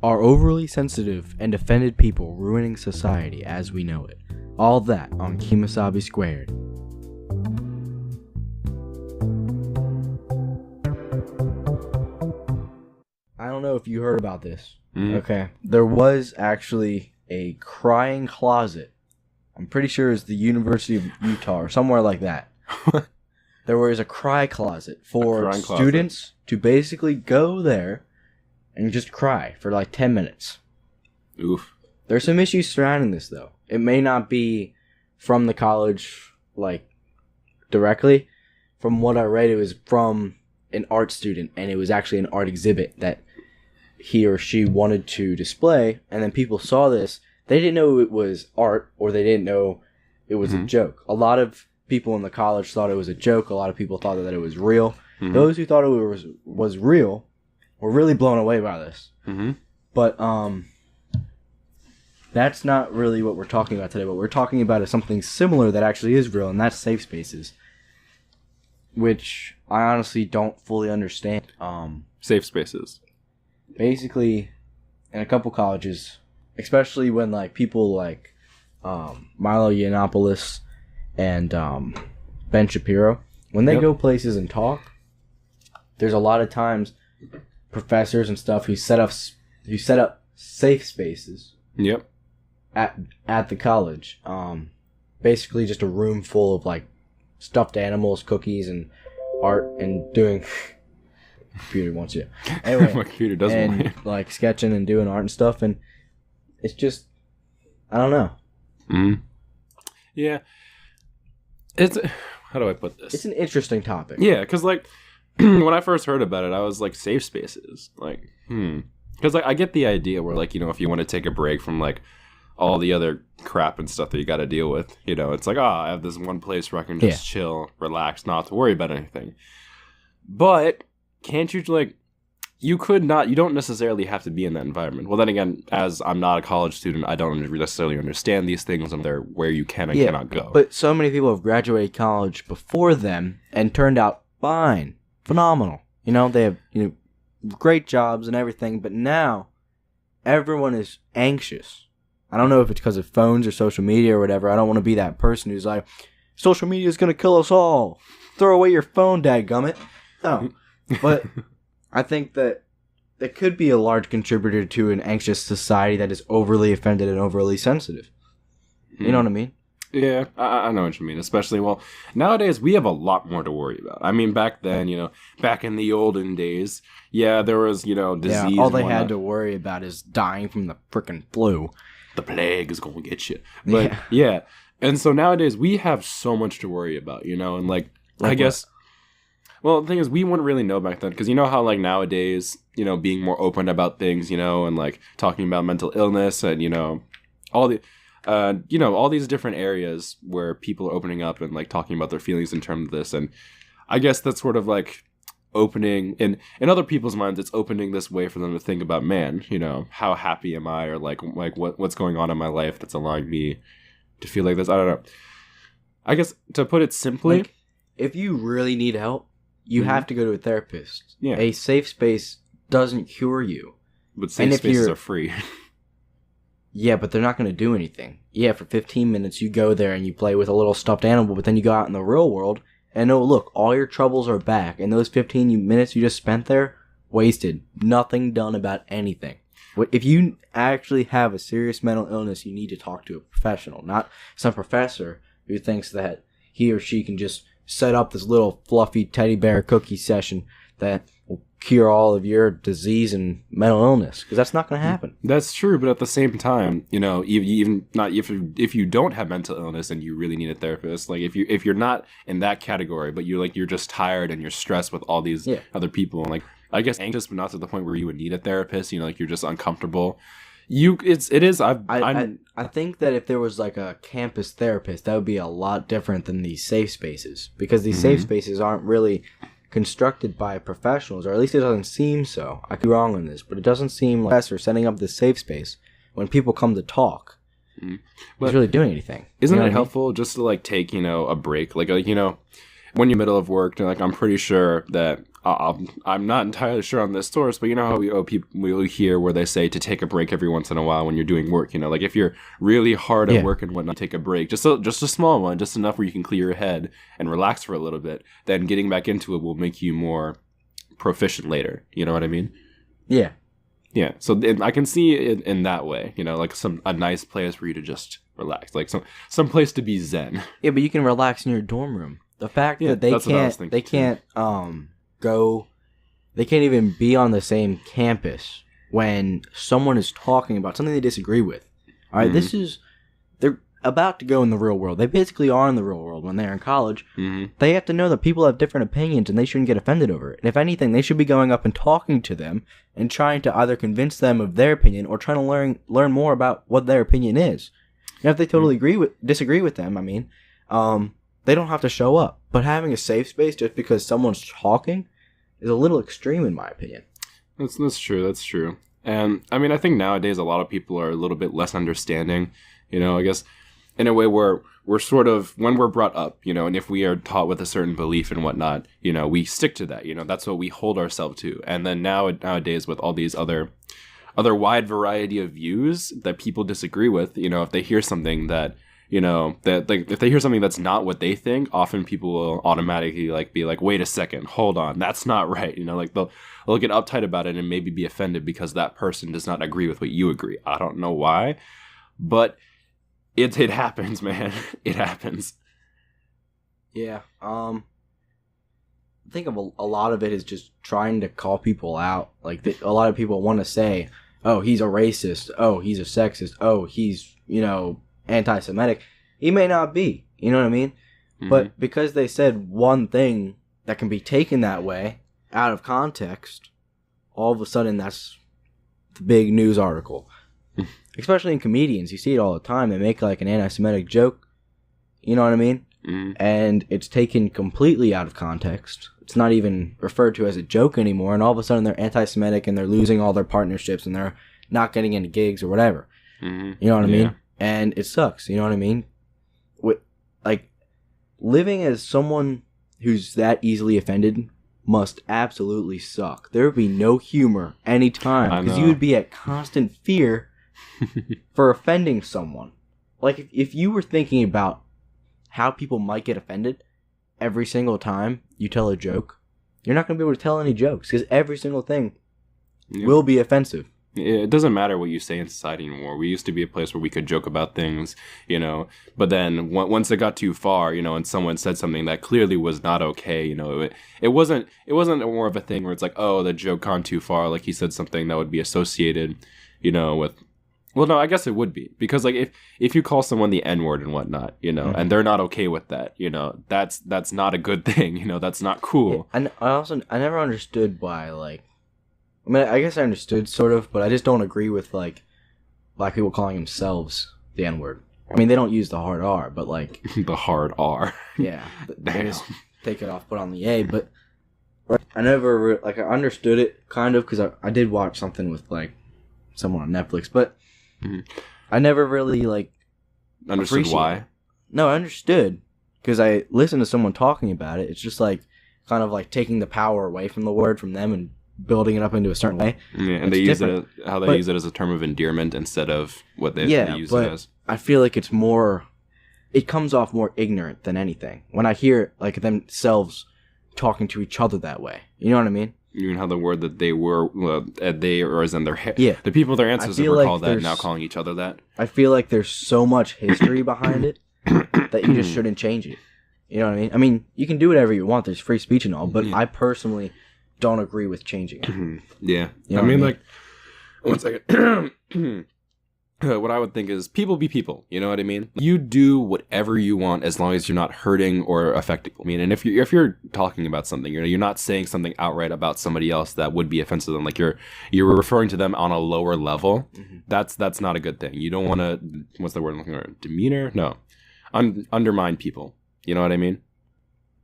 Are overly sensitive and offended people ruining society as we know it? All that on Kemosabe Squared. I don't know if you heard about this. Okay. There was actually a crying closet. I'm pretty sure it's the University of Utah or somewhere like that. There was a cry closet for students to basically go there and just cry for like 10 minutes. Oof. There's some issues surrounding this, though. It may not be from the college, like, directly. From what I read, it was from an art student, and it was actually an art exhibit that he or she wanted to display, and then people saw this. They didn't know it was art, or they didn't know it was a joke. A lot of people in the college thought it was a joke. A lot of people thought that it was real. Those who thought it was real were really blown away by this. But that's not really what we're talking about today. What we're talking about is something similar that actually is real, and that's safe spaces, which I honestly don't fully understand. Safe spaces. Basically, in a couple colleges, especially when like people like Milo Yiannopoulos and Ben Shapiro, when they go places and talk, there's a lot of times professors and stuff who set up safe spaces. Yep. At the college, basically just a room full of like stuffed animals, cookies, and art, and doing. Computer wants you. Anyway, my computer doesn't want you. Like sketching and doing art and stuff, and it's just, I don't know. Yeah. It's, how do I put this? It's an interesting topic. Yeah, because like when I first heard about it, I was like, safe spaces, like, because like I get the idea where like, you know, if you want to take a break from like all the other crap and stuff that you got to deal with, you know, it's like, I have this one place where I can just chill, relax, not to worry about anything. But can't you, like, you don't necessarily have to be in that environment. Well, then again, as I'm not a college student, I don't necessarily understand these things and they're where you can and cannot go. But so many people have graduated college before them and turned out fine, phenomenal. You know, they have, you know, great jobs and everything, but now everyone is anxious. I don't know if it's because of phones or social media or whatever. I don't want to be that person who's like, social media is going to kill us all. Throw away your phone, dadgummit. No. But I think that it could be a large contributor to an anxious society that is overly offended and overly sensitive. You know what I mean? Yeah, I know what you mean. Especially, well, nowadays we have a lot more to worry about. I mean, back then, you know, back in the olden days, there was, you know, disease. Yeah, all they had to worry about is dying from the frickin' flu. The plague is going to get you. But, yeah. And so nowadays we have so much to worry about, you know, and like I guess... Well, the thing is, we wouldn't really know back then, because you know how, like, nowadays, you know, being more open about things, you know, and, like, talking about mental illness and, you know, all the, you know, all these different areas where people are opening up and, like, talking about their feelings in terms of this, and I guess that's sort of, like, opening, in other people's minds, it's opening this way for them to think about, man, you know, how happy am I, or, like what's going on in my life that's allowing me to feel like this, I don't know. I guess, to put it simply... Like, if you really need help, you have to go to a therapist. Yeah. A safe space doesn't cure you. But safe spaces are free. Yeah, but they're not going to do anything. Yeah, for 15 minutes you go there and you play with a little stuffed animal, but then you go out in the real world and oh, look, all your troubles are back. And those 15 minutes you just spent there, wasted. Nothing done about anything. If you actually have a serious mental illness, you need to talk to a professional, not some professor who thinks that he or she can just set up this little fluffy teddy bear cookie session that will cure all of your disease and mental illness, because that's not going to happen. That's true, but at the same time, you know, even not if you don't have mental illness and you really need a therapist, like if you're not in that category, but you're just tired and you're stressed with all these other people, and like I guess anxious, but not to the point where you would need a therapist. You know, like you're just uncomfortable. I think that if there was like a campus therapist, that would be a lot different than these safe spaces, because these safe spaces aren't really constructed by professionals, or at least it doesn't seem so. I could be wrong on this, but it doesn't seem like professor setting up this safe space when people come to talk. He's really doing anything. Isn't it helpful just to like take, you know, a break, like you know, when you're in the middle of work, like I'm pretty sure that I'm not entirely sure on this source, but you know how we hear where they say to take a break every once in a while when you're doing work. You know, like if you're really hard at work and whatnot, take a break, just a small one, just enough where you can clear your head and relax for a little bit. Then getting back into it will make you more proficient later. You know what I mean? Yeah. Yeah. So I can see it in that way. You know, like a nice place for you to just relax, like some place to be zen. Yeah, but you can relax in your dorm room. The fact that they can't even be on the same campus when someone is talking about something they disagree with. All right, they're about to go in the real world. They basically are in the real world when they're in college. Mm-hmm. They have to know that people have different opinions and they shouldn't get offended over it. And if anything, they should be going up and talking to them and trying to either convince them of their opinion or trying to learn more about what their opinion is. And if they totally disagree with them, they don't have to show up. But having a safe space just because someone's talking is a little extreme, in my opinion. That's true. That's true. And I mean, I think nowadays a lot of people are a little bit less understanding. You know, I guess in a way where we're sort of, when we're brought up, you know, and if we are taught with a certain belief and whatnot, you know, we stick to that. You know, that's what we hold ourselves to. And then nowadays with all these other wide variety of views that people disagree with, you know, if they hear something that, you know, that like if they hear something that's not what they think, often people will automatically like be like, wait a second, hold on, that's not right. You know, like they'll get uptight about it and maybe be offended because that person does not agree with what you agree. I don't know why, but it happens, man. It happens. Yeah. I think a lot of it is just trying to call people out. Like a lot of people want to say, oh, he's a racist. Oh, he's a sexist. Oh, he's, you know, anti-Semitic. He may not be. You know what I mean? Mm-hmm. But because they said one thing that can be taken that way out of context, all of a sudden that's the big news article. Especially in comedians. You see it all the time. They make like an anti-Semitic joke. You know what I mean? Mm-hmm. And it's taken completely out of context. It's not even referred to as a joke anymore. And all of a sudden they're anti-Semitic and they're losing all their partnerships and they're not getting any gigs or whatever. Mm-hmm. You know what I mean? And it sucks. You know what I mean? Like, living as someone who's that easily offended must absolutely suck. There would be no humor anytime. Because you would be at constant fear for offending someone. Like, if you were thinking about how people might get offended every single time you tell a joke, you're not going to be able to tell any jokes. Because every single thing will be offensive. It doesn't matter what you say in society anymore. We used to be a place where we could joke about things, you know, but then once it got too far, you know, and someone said something that clearly was not okay, you know, it wasn't more of a thing where it's like, oh, the joke gone too far, like he said something that would be associated, you know, with, well, no, I guess it would be, because like if you call someone the N-word and whatnot, you know, and they're not okay with that, you know, that's not a good thing, you know, that's not cool. Yeah, and I never understood why, like, I mean, I guess I understood, sort of, but I just don't agree with, like, black people calling themselves the N-word. I mean, they don't use the hard R, but, like... the hard R. Yeah. They just take it off, put on the A, but I never, I understood it, kind of, because I did watch something with, like, someone on Netflix, but I never really, like... Understood why? No, I understood, because I listened to someone talking about it. It's just, like, kind of, like, taking the power away from the word from them and building it up into a certain way. Yeah, and they use it use it as a term of endearment instead of what they use it as. I feel like it's more, it comes off more ignorant than anything when I hear like themselves talking to each other that way. You know what I mean? You mean how the word that they were, they, or as in their, yeah, the people their ancestors were called that, now calling each other that? I feel like there's so much history behind it that you just shouldn't change it. You know what I mean? I mean, you can do whatever you want. There's free speech and all, but I personally don't agree with changing it. Yeah. You know I mean, like, one second. What I would think is people be people. You know what I mean? You do whatever you want as long as you're not hurting or affecting. I mean, and if you're talking about something, you know, you're not saying something outright about somebody else that would be offensive to them. Like you're referring to them on a lower level. That's not a good thing. You don't want to, what's the word I'm looking for? Demeanor? No. Undermine people. You know what I mean?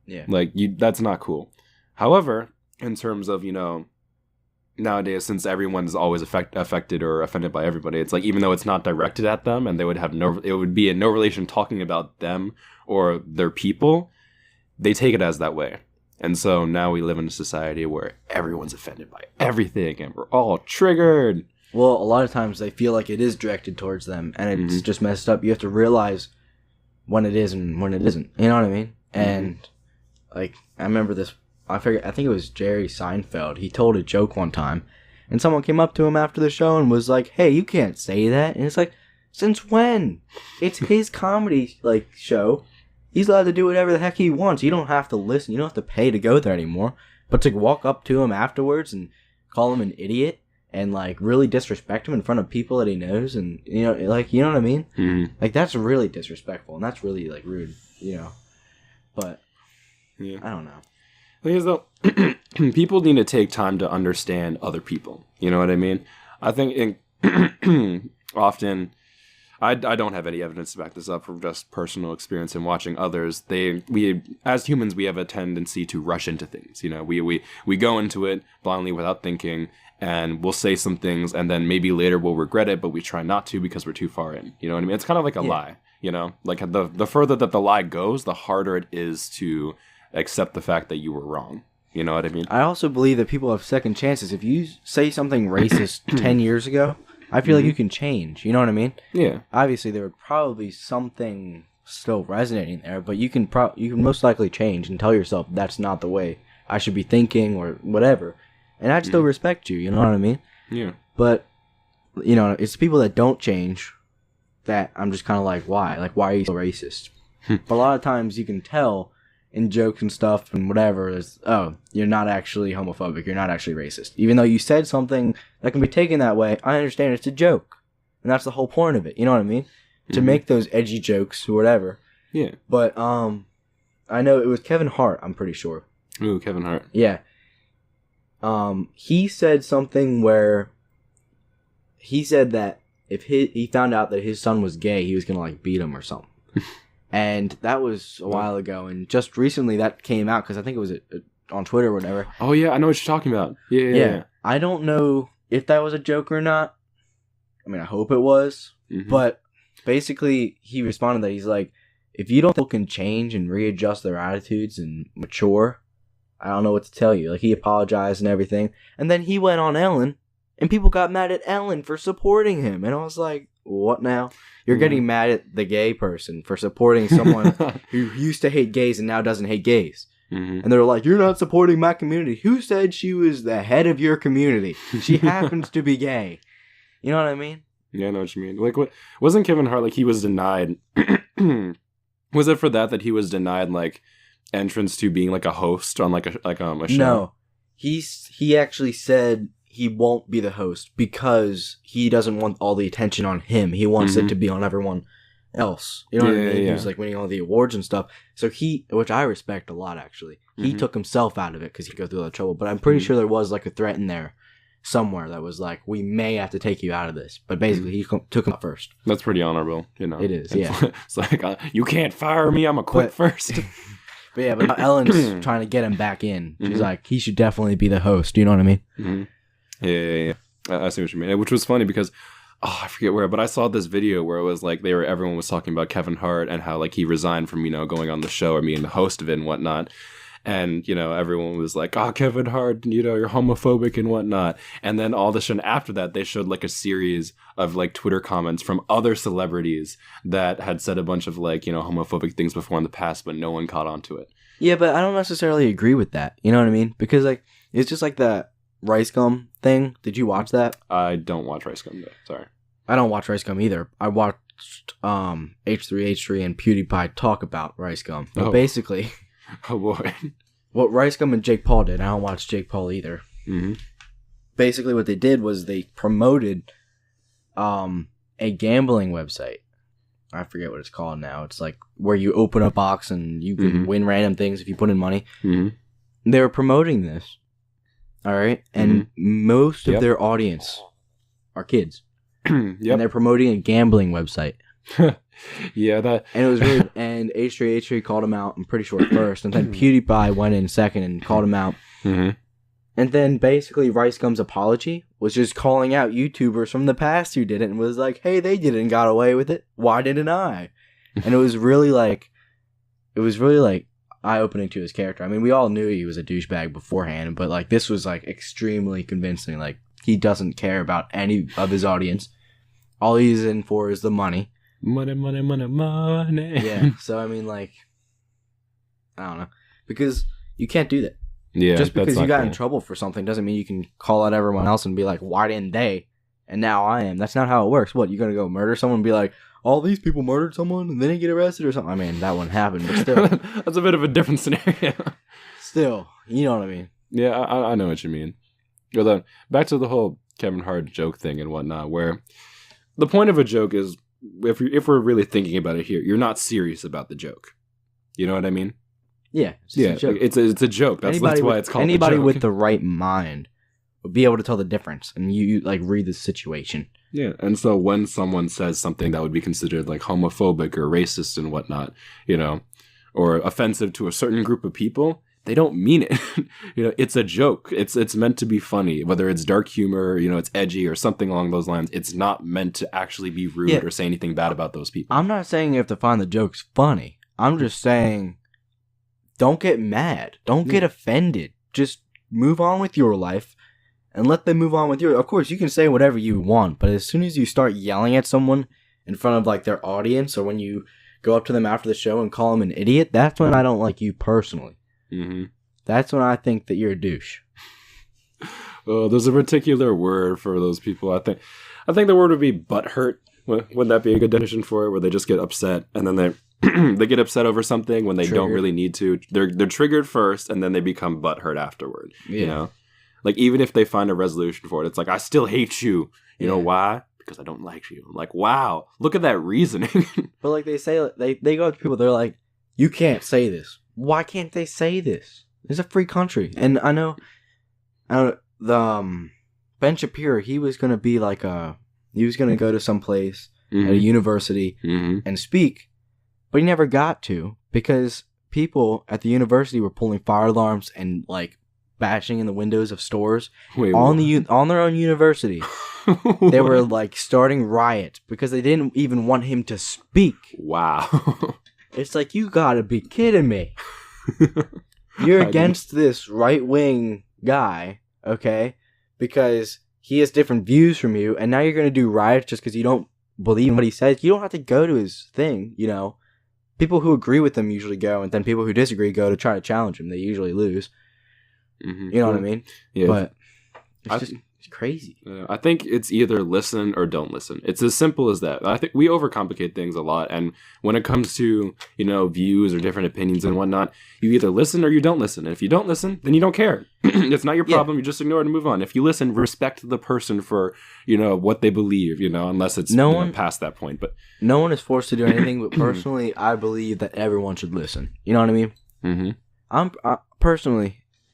Yeah. Like that's not cool. However, in terms of, you know, nowadays, since everyone's always affected or offended by everybody, it's like, even though it's not directed at them and they would have it would be in no relation talking about them or their people, they take it as that way. And so now we live in a society where everyone's offended by everything and we're all triggered. Well, a lot of times they feel like it is directed towards them and it's just messed up. You have to realize when it is and when it isn't. You know what I mean? And like, I remember this, I think it was Jerry Seinfeld. He told a joke one time and someone came up to him after the show and was like, "Hey, you can't say that." And it's like, since when? It's his comedy like show. He's allowed to do whatever the heck he wants. You don't have to listen. You don't have to pay to go there anymore. But to walk up to him afterwards and call him an idiot and like really disrespect him in front of people that he knows, and you know what I mean? Mm-hmm. Like that's really disrespectful and that's really like rude, But yeah, I don't know. The thing is though, people need to take time to understand other people. You know what I mean? I think often. I don't have any evidence to back this up from just personal experience in watching others. We as humans, we have a tendency to rush into things. We go into it blindly without thinking, and we'll say some things, and then maybe later we'll regret it, but we try not to because we're too far in. You know what I mean? It's kind of like a lie. Like the further that the lie goes, the harder it is to accept the fact that you were wrong. You know what I mean? I also believe that people have second chances. If you say something racist 10 years ago, I feel like you can change. You know what I mean? Yeah. Obviously, there would probably something still resonating there, but you can most likely change and tell yourself that's not the way I should be thinking or whatever. And I'd still respect you. You know what I mean? Yeah. But it's people that don't change that I'm just kind of like, why? Like, why are you so racist? But a lot of times you can tell in jokes and stuff and whatever is, oh, you're not actually homophobic, you're not actually racist. Even though you said something that can be taken that way, I understand it's a joke. And that's the whole point of it, you know what I mean? To make those edgy jokes or whatever. Yeah. But I know it was Kevin Hart, I'm pretty sure. Ooh, Kevin Hart. Yeah. He said something where he said that if he found out that his son was gay, he was going to like beat him or something. And that was a while ago, and just recently that came out because I think it was on Twitter or whatever. Oh yeah, I know what you're talking about. Yeah. I don't know if that was a joke or not. I mean, I hope it was. But basically, he responded that he's like, if you don't think people can change and readjust their attitudes and mature, I don't know what to tell you. Like, he apologized and everything. And then he went on Ellen, and people got mad at Ellen for supporting him. And I was like, what now? You're getting mad at the gay person for supporting someone who used to hate gays and now doesn't hate gays. And they're like, you're not supporting my community. Who said she was the head of your community? She happens to be gay. You know what I mean? Yeah, I know what you mean. Like, what wasn't Kevin Hart, like, he was denied... Was it for that he was denied, like, entrance to being, like, a host on, like a show? No. He actually said he won't be the host because he doesn't want all the attention on him. He wants it to be on everyone else. You know what I mean? He was like winning all the awards and stuff. So which I respect a lot actually, he took himself out of it because he go through all the trouble. But I'm pretty sure there was like a threat in there somewhere that was like, we may have to take you out of this. But basically he took him out first. That's pretty honorable, you know. It is, yeah. It's like, you can't fire me, I'm a quit first. But yeah, but Ellen's trying to get him back in. She's like, he should definitely be the host. You know what I mean? Yeah. I see what you mean. Which was funny because, I forget where, but I saw this video where it was like everyone was talking about Kevin Hart and how like he resigned from, going on the show or being the host of it and whatnot. And, everyone was like, Kevin Hart, you're homophobic and whatnot. And then all of a sudden after that, they showed like a series of like Twitter comments from other celebrities that had said a bunch of like, homophobic things before in the past, but no one caught on to it. Yeah, but I don't necessarily agree with that. You know what I mean? Because like, it's just like the Rice Gum thing. Did you watch that? I don't watch Rice Gum, though. Sorry. I don't watch Rice Gum either. I watched H3H3 and PewDiePie talk about Rice Gum. But basically... Oh, boy. What Rice Gum and Jake Paul did, I don't watch Jake Paul either. Basically what they did was they promoted a gambling website. I forget what it's called now. It's like where you open a box and you can win random things if you put in money. They were promoting this. All right? And most of their audience are kids. And they're promoting a gambling website. Yeah, that... And it was really... And H3H3 called him out, I'm pretty sure, first. And then PewDiePie went in second and called him out. And then basically Rice Gum's apology was just calling out YouTubers from the past who did it and was like, hey, they did it and got away with it. Why didn't I? And it was really like... eye-opening to his character. I mean, we all knew he was a douchebag beforehand, but like this was like extremely convincing. Like he doesn't care about any of his audience. All he's in for is the money. Money, money, money, money. Yeah. So I mean, like, I don't know, because you can't do that. Yeah. Just because you got cool. in trouble for something doesn't mean you can call out everyone else and be like, "Why didn't they?" And now I am. That's not how it works. What, you gonna go murder someone and be like, all these people murdered someone and then they get arrested or something? I mean, that wouldn't happen, but still. That's a bit of a different scenario. Still, you know what I mean. Yeah, I know what you mean. Although, back to the whole Kevin Hart joke thing and whatnot, where the point of a joke is, if we're really thinking about it here, you're not serious about the joke. You know what I mean? Yeah. It's a joke. That's why it's called anybody a joke. with the right mind would be able to tell the difference, and you like read the situation. Yeah, and so when someone says something that would be considered like homophobic or racist and whatnot, you know, or offensive to a certain group of people, they don't mean it. You know, it's a joke. It's meant to be funny, whether it's dark humor, you know, it's edgy or something along those lines. It's not meant to actually be rude or say anything bad about those people. I'm not saying you have to find the jokes funny. I'm just saying, don't get mad. Don't get offended. Just move on with your life and let them move on with yours. Of course, you can say whatever you want, but as soon as you start yelling at someone in front of like their audience, or when you go up to them after the show and call them an idiot, that's when I don't like you personally. Mm-hmm. That's when I think that you're a douche. Oh, there's a particular word for those people. I think the word would be butthurt. Wouldn't that be a good definition for it? Where they just get upset and then they get upset over something when they don't really need to. They're triggered first and then they become butthurt afterward. Yeah. You know, like even if they find a resolution for it, it's like, I still hate you. You know why? Because I don't like you. I'm like, wow, look at that reasoning. But like they say, they go up to people. They're like, you can't say this. Why can't they say this? It's a free country. And I know Ben Shapiro, he was going to be like he was going to go to some place at a university and speak, but he never got to because people at the university were pulling fire alarms and like bashing in the windows of stores on their own university. They were like starting riots because they didn't even want him to speak. Wow. It's like, you gotta be kidding me. You're against this right-wing guy, okay? Because he has different views from you, and now you're going to do riots just because you don't believe in what he says. You don't have to go to his thing, you know? People who agree with him usually go, and then people who disagree go to try to challenge him. They usually lose. You know what I mean? Yeah. But it's crazy. I think it's either listen or don't listen. It's as simple as that. I think we overcomplicate things a lot, and when it comes to, you know, views or different opinions and whatnot, you either listen or you don't listen. And if you don't listen, then you don't care. It's not your problem. You just ignore it and move on. If you listen, respect the person for, you know, what they believe, you know, unless it's past that point. But no one is forced to do anything. But personally, I believe that everyone should listen. You know what I mean? Mm-hmm.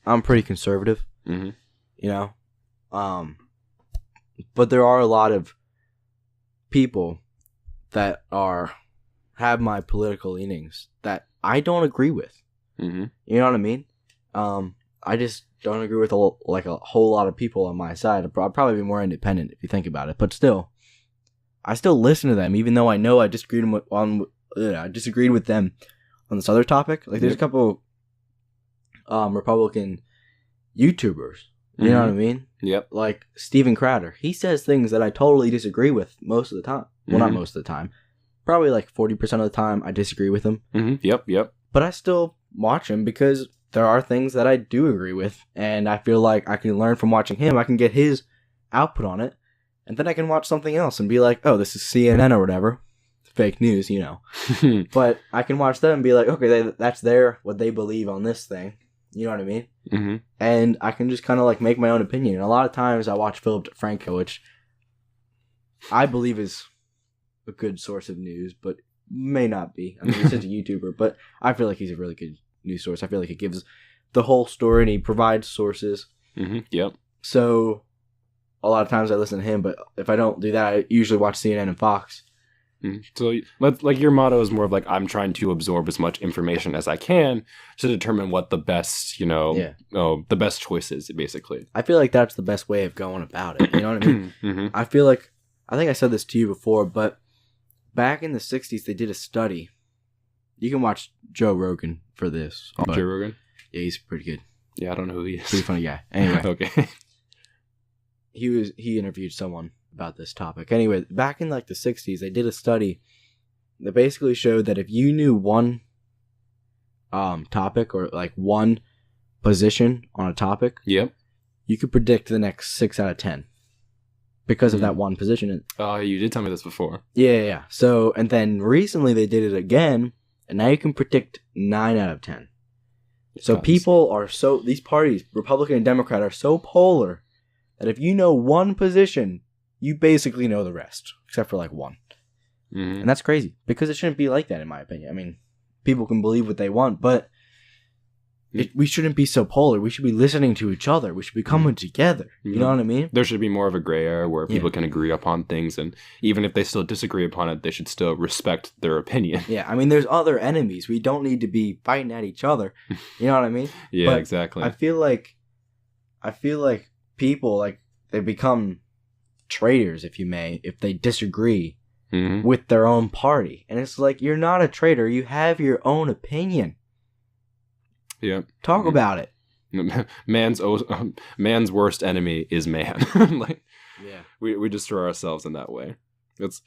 I'm pretty conservative. Mm-hmm. You know. But there are a lot of people that have my political leanings that I don't agree with. Mm-hmm. You know what I mean? I just don't agree with a whole lot of people on my side. I'd probably be more independent if you think about it. But still, I still listen to them, even though I know I disagreed with them on this other topic. Like, there's a couple Republican YouTubers. You know what I mean? Yep. Like Steven Crowder. He says things that I totally disagree with most of the time. Well, not most of the time. Probably like 40% of the time I disagree with him. Mm-hmm. Yep. But I still watch him because there are things that I do agree with. And I feel like I can learn from watching him. I can get his output on it. And then I can watch something else and be like, oh, this is CNN or whatever. Fake news, you know. But I can watch them and be like, okay, that's what they believe on this thing. You know what I mean? Mm-hmm. And I can just kind of like make my own opinion. And a lot of times I watch Philip DeFranco, which I believe is a good source of news, but may not be. I mean, he's just a YouTuber, but I feel like he's a really good news source. I feel like he gives the whole story and he provides sources. Mm-hmm. Yep. So a lot of times I listen to him, but if I don't do that, I usually watch CNN and Fox. So, like, your motto is more of like, I'm trying to absorb as much information as I can to determine what the best, the best choice is, basically. I feel like that's the best way of going about it. You know what I mean? Mm-hmm. I think I said this to you before, but back in the 60s, they did a study You can watch Joe Rogan for this. Joe Rogan? Yeah, he's pretty good. Yeah, I don't know who he is. Pretty funny guy. Anyway. Okay. He interviewed someone about this topic. Anyway, back in like the 60s, they did a study that basically showed that if you knew one topic or like one position on a topic, yep, you could predict the next 6 out of 10 because of that one position. Oh, you did tell me this before. Yeah. So, and then recently they did it again, and now you can predict 9 out of 10. So people are these parties, Republican and Democrat, are so polar that if you know one position, you basically know the rest, except for like one. Mm-hmm. And that's crazy, because it shouldn't be like that, in my opinion. I mean, people can believe what they want, but we shouldn't be so polar. We should be listening to each other. We should be coming together. You know what I mean? There should be more of a gray area where people can agree upon things, and even if they still disagree upon it, they should still respect their opinion. Yeah, I mean, there's other enemies. We don't need to be fighting at each other. You know what I mean? Yeah, but exactly. I feel like people, like, they become traitors, if you may, if they disagree with their own party. And it's like, you're not a traitor. You have your own opinion. Yeah. Talk about it. Man's worst enemy is man. Like, yeah. We destroy ourselves in that way. This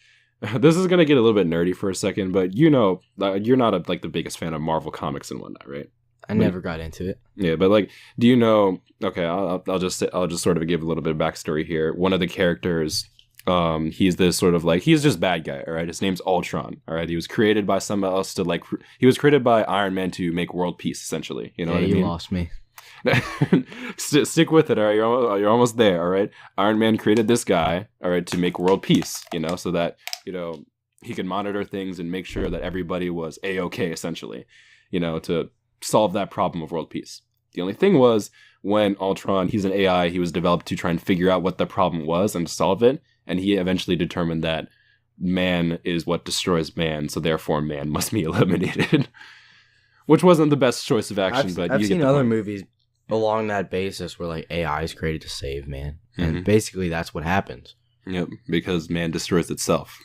is gonna get a little bit nerdy for a second, but you're not the biggest fan of Marvel comics and whatnot, right? I never got into it. Yeah, but like, do you know? Okay, I'll just sort of give a little bit of backstory here. One of the characters, he's this sort of like, he's just bad guy. All right, his name's Ultron. All right, he was created by someone else to like, he was created by Iron Man to make world peace, essentially. You know what I mean? You lost me. Stick with it. All right, you're almost there. All right, Iron Man created this guy. All right, to make world peace. You know, so that he could monitor things and make sure that everybody was A-okay, essentially. You know, to solve that problem of world peace. The only thing was, when Ultron, he's an AI, he was developed to try and figure out what the problem was and solve it, and he eventually determined that man is what destroys man, so therefore man must be eliminated. Which wasn't the best choice of action, but I've seen other movies along that basis where like AI is created to save man, and basically that's what happens. Yep, because man destroys itself.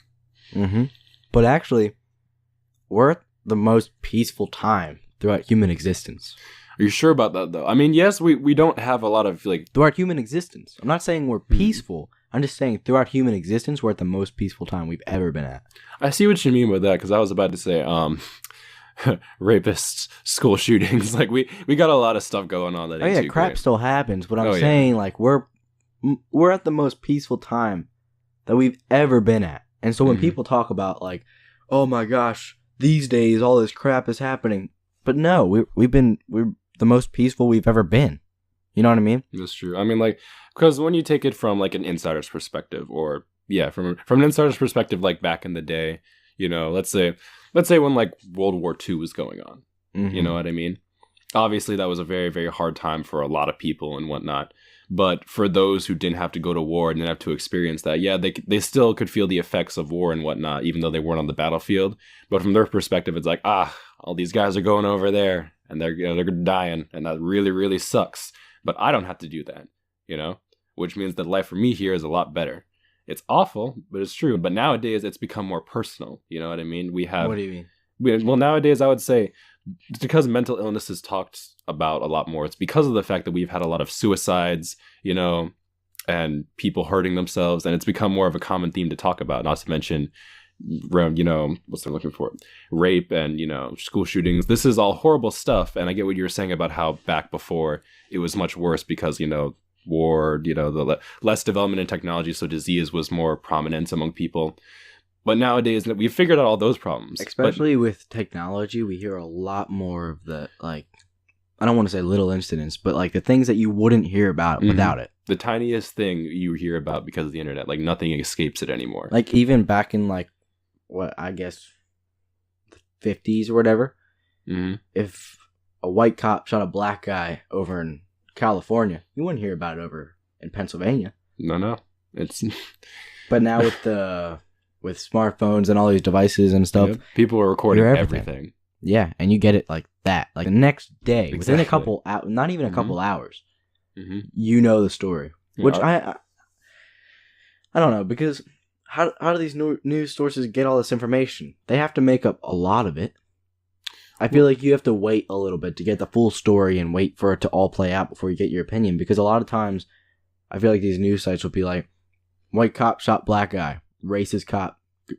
But actually, we're at the most peaceful time throughout human existence. Are you sure about that, though? I mean, yes, we don't have a lot of, like... Throughout human existence. I'm not saying we're peaceful. I'm just saying throughout human existence, we're at the most peaceful time we've ever been at. I see what you mean by that, because I was about to say, rapists, school shootings. Like, we got a lot of stuff going on that ain't too crap great. still happens, but I'm saying, like, we're at the most peaceful time that we've ever been at. And so when people talk about, like, oh my gosh, these days all this crap is happening... But no, we're the most peaceful we've ever been. You know what I mean? That's true. I mean, like, because when you take it from like an insider's perspective, or from an insider's perspective, like back in the day, let's say when like World War II was going on, you know what I mean? Obviously, that was a very, very hard time for a lot of people and whatnot. But for those who didn't have to go to war and didn't have to experience that, yeah, they still could feel the effects of war and whatnot, even though they weren't on the battlefield. But from their perspective, it's like, all these guys are going over there and they're dying, and that really, really sucks. But I don't have to do that, which means that life for me here is a lot better. It's awful, but it's true. But nowadays, it's become more personal. You know what I mean? What do you mean? Well, nowadays, I would say, it's because mental illness is talked about a lot more. It's because of the fact that we've had a lot of suicides, and people hurting themselves, and it's become more of a common theme to talk about, not to mention, what's they're looking for? Rape and, school shootings. This is all horrible stuff, and I get what you were saying about how back before it was much worse because, war, the less development in technology, so disease was more prominent among people. But nowadays, we've figured out all those problems. Especially with technology, we hear a lot more of the, like, I don't want to say little incidents, but, like, the things that you wouldn't hear about without it. The tiniest thing you hear about because of the internet. Like, nothing escapes it anymore. Like, even back in, like, what, I guess, the 50s or whatever, if a white cop shot a black guy over in California, you wouldn't hear about it over in Pennsylvania. No. It's... But now with smartphones and all these devices and stuff, people are recording everything. Yeah, and you get it like that. Like the next day, within a couple hours, not even a couple hours, you know the story. Which I don't know, because how do these news sources get all this information? They have to make up a lot of it. I feel like you have to wait a little bit to get the full story and wait for it to all play out before you get your opinion. Because a lot of times, I feel like these news sites will be like, white cop shot black guy, racist cop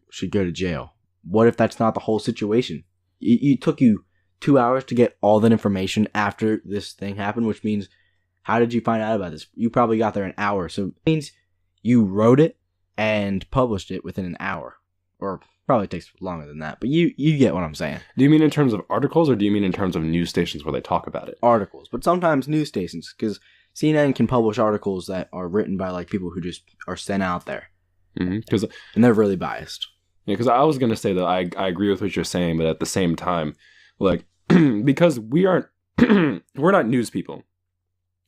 should go to jail. What if that's not the whole situation? It took you 2 hours to get all that information after this thing happened, which means, how did you find out about this? You probably got there an hour. So it means you wrote it and published it within an hour. Or probably takes longer than that. But you get what I'm saying. Do you mean in terms of articles, or do you mean in terms of news stations where they talk about it? Articles. But sometimes news stations. Because CNN can publish articles that are written by like people who just are sent out there. Mm-hmm. And they're really biased. Yeah, because I was going to say that I agree with what you're saying, but at the same time, like, because we aren't, we're not news people.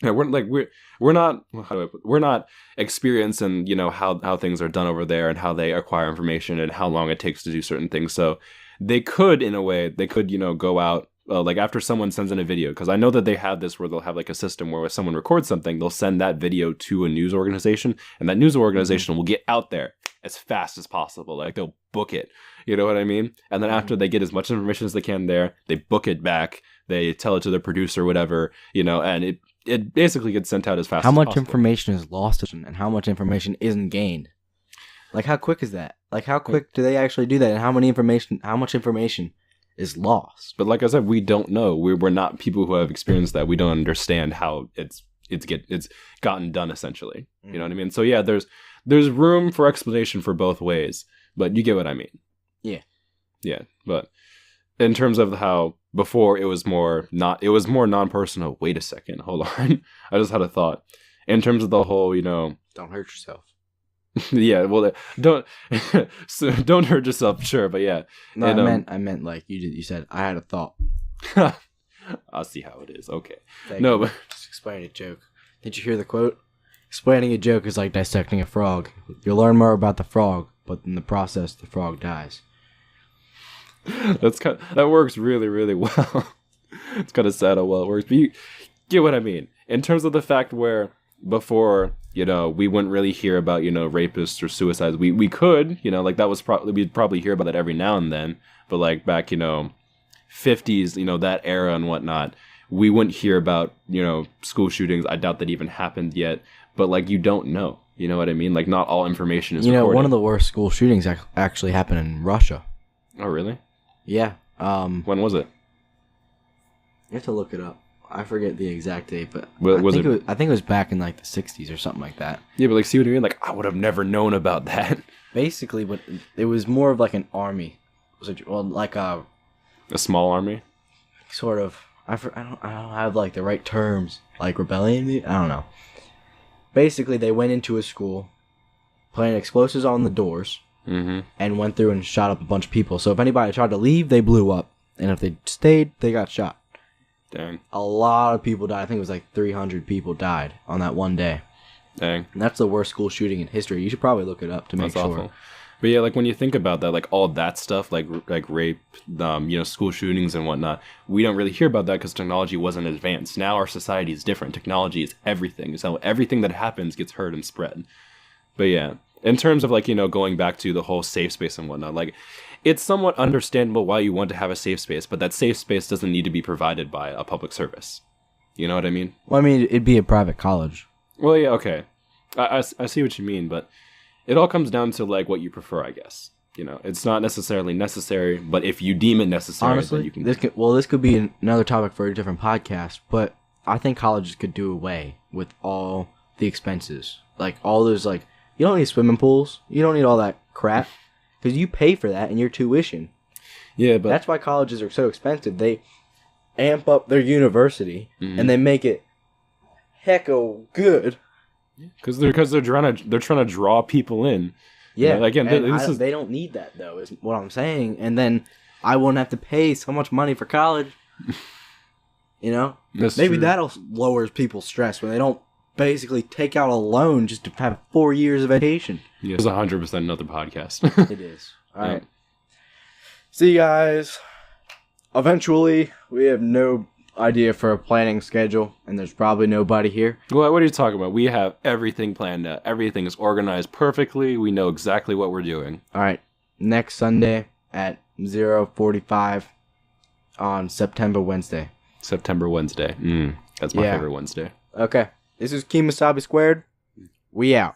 Yeah, we're not experienced in, you know, how things are done over there and how they acquire information and how long it takes to do certain things. So they could, in a way, you know, go out like after someone sends in a video, because I know that they have this where they'll have like a system where if someone records something, they'll send that video to a news organization, and that news organization will get out there as fast as possible. Like they'll book it, you know what I mean? And then after they get as much information as they can there, they book it back, they tell it to their producer or whatever, you know, and it basically gets sent out as fast as possible. How much information is lost and how much information isn't gained? Like, how quick is that? Like, how quick do they actually do that? And how much information is lost? But like I said, we don't know. We're not people who have experienced that. We don't understand how it's gotten done, essentially. You know what I mean? So yeah, there's room for explanation for both ways, but you get what I mean. Yeah. But in terms of how before it was more non-personal. Wait a second, hold on. I just had a thought. In terms of the whole, you know, don't hurt yourself. Yeah, well, don't hurt yourself, sure, but yeah. No, and, I meant like you said. I had a thought. I'll see how it is. Okay. But just explain a joke. Did you hear the quote? Explaining a joke is like dissecting a frog. You'll learn more about the frog, but in the process, the frog dies. That works really, really well. It's kind of sad how well it works, but you get what I mean. In terms of the fact where before, you know, we wouldn't really hear about, you know, rapists or suicides. We could, you know, like that was we'd probably hear about that every now and then. But like back, you know, 50s, you know, that era and whatnot, we wouldn't hear about, you know, school shootings. I doubt that even happened yet. But like, you don't know. You know what I mean? Like, not all information is recorded. One of the worst school shootings actually happened in Russia. Oh, really? Yeah. When was it? You have to look it up. I forget the exact date, but I think it was back in like the 60s or something like that. Yeah, but like, see what I mean? Like, I would have never known about that. Basically, but it was more of like an army. Like a small army? Sort of. I don't have like the right terms. Like rebellion? I don't know. Basically, they went into a school, planted explosives on the doors, and went through and shot up a bunch of people. So if anybody tried to leave, they blew up. And if they stayed, they got shot. Dang. A lot of people died. I think it was like 300 people died on that one day. Dang. And that's the worst school shooting in history. You should probably look it up to make sure. Awful. But yeah, like when you think about that, like all that stuff, like rape, you know, school shootings and whatnot, we don't really hear about that because technology wasn't advanced. Now our society is different. Technology is everything. So everything that happens gets heard and spread. But yeah, in terms of like, you know, going back to the whole safe space and whatnot, like it's somewhat understandable why you want to have a safe space, but that safe space doesn't need to be provided by a public service. You know what I mean? Well, I mean, it'd be a private college. Well, yeah, okay. I see what you mean, but it all comes down to like what you prefer, I guess. You know, it's not necessarily necessary, but if you deem it necessary, honestly, then you can. This could be another topic for a different podcast, but I think colleges could do away with all the expenses. Like all those, like, you don't need swimming pools. You don't need all that crap. Because you pay for that in your tuition. Yeah, but that's why colleges are so expensive. They amp up their university and they make it hecko good. Because they're trying to draw people in. Yeah, you know, again, they don't need that though. Is what I'm saying. And then I won't have to pay so much money for college. You know, maybe that'll lower people's stress when they don't basically take out a loan just to have 4 years of education. Yeah, it's 100% another podcast. It is. All right. See you guys. Eventually, we have no idea for a planning schedule, and there's probably nobody here. Well, what are you talking about? We have everything planned out. Everything is organized perfectly. We know exactly what we're doing. All right. Next Sunday at 0:45, on September Wednesday. September Wednesday. That's my favorite Wednesday. Okay. This is Kemosabe Squared. We out.